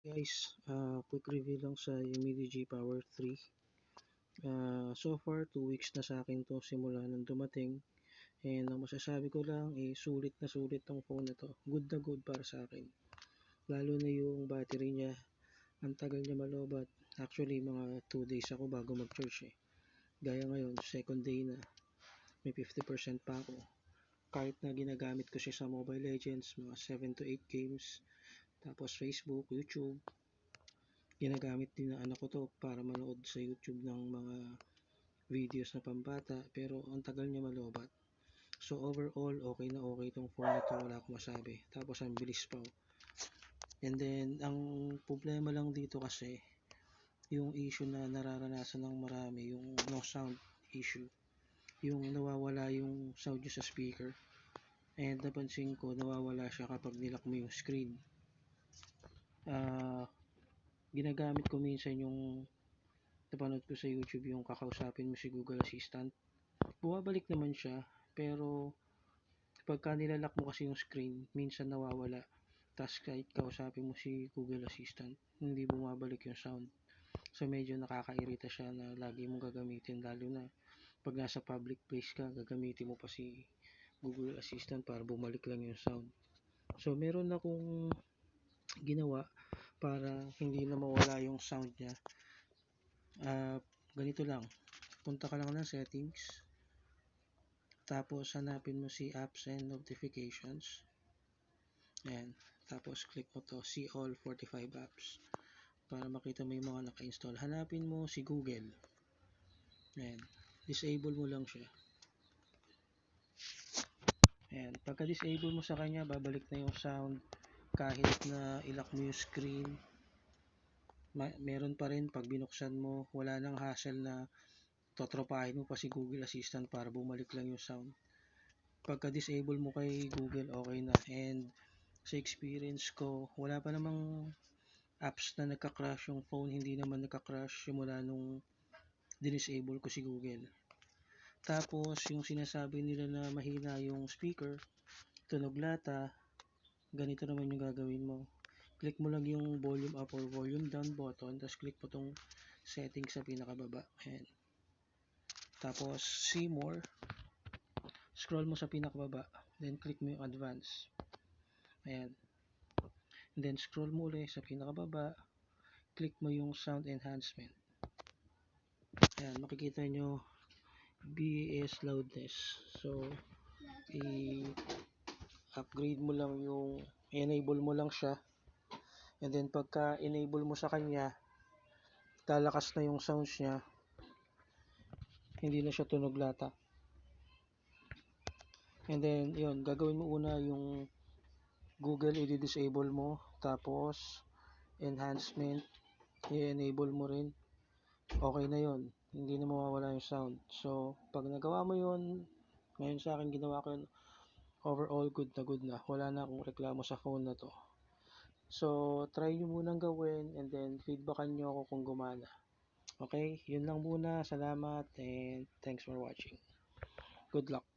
Guys, quick review lang sa Umidigi Power 3. So far, 2 weeks na sa akin to simula nung dumating. And ang masasabi ko lang, sulit na sulit tong phone na to. Good na good para sa akin. Lalo na yung battery niya. Ang tagal niya malobat. Actually, mga 2 days ako bago mag-charge Gaya ngayon, second day na. May 50% pa ako. Kahit na ginagamit ko siya sa Mobile Legends, mga 7 to 8 games. Tapos Facebook, YouTube, ginagamit din ng anak ko to para manood sa YouTube ng mga videos na pambata, pero ang tagal niya malobat. So overall, okay na okay itong phone na to, wala akong masabi. Tapos ang bilis pa. And then ang problema lang dito kasi yung issue na nararanasan ng marami, yung no sound issue, yung nawawala yung sound niya sa speaker. And napansin ko nawawala siya kapag nilak mo yung screen. Ginagamit ko minsan yung napanood ko sa YouTube, yung kakausapin mo si Google Assistant. Bumabalik naman siya, pero pagka nilalak mo kasi yung screen, minsan nawawala. Tapos kahit kausapin mo si Google Assistant, hindi bumabalik yung sound. So medyo nakakairita siya na lagi mong gagamitin, lalo na pag nasa public place ka, gagamitin mo pa si Google Assistant para bumalik lang yung sound. So meron akong ginawa para hindi na mawala yung sound niya. Ganito lang, punta ka lang ng settings, tapos hanapin mo si apps and notifications. Ayan, tapos click mo to, see all 45 apps para makita mo yung mga naka-install. Hanapin mo si Google. Ayan, disable mo lang siya. Ayan, pagka disable mo sa kanya, babalik na yung sound kahit na ilak mo yung screen. Meron pa rin pag binuksan mo, wala nang hassle na totropahin mo pa si Google Assistant para bumalik lang yung sound. Pagka disable mo kay Google, okay na. And sa experience ko, wala pa namang apps na nagka-crash yung phone, hindi naman nagka-crash simula nung dinisable ko si Google. Tapos yung sinasabi nila na mahina yung speaker, tunog lata, ganito naman yung gagawin mo. Click mo lang yung volume up or volume down button, tapos click mo tong settings sa pinakababa. Ayan. Tapos see more, scroll mo sa pinakababa, then click mo yung advance. Ayan. And then scroll mo ulit sa pinakababa, click mo yung sound enhancement. Ayan, makikita nyo BS loudness. So i-upgrade mo lang yung, enable mo lang siya. And then pagka enable mo sa kanya, lalakas na yung sounds niya, hindi na siya tunog lata. And then yun, gagawin mo una yung Google, i-disable mo, tapos enhancement i-enable mo rin. Okay na yun, hindi na mawawala yung sound. So pag nagawa mo yun, ngayon sa akin ginawa ko yun, overall good na, wala na akong reklamo sa phone na to. So try nyo munang gawin, and then feedbackan nyo ako kung gumana. Okay, yun lang muna. Salamat and thanks for watching. Good luck.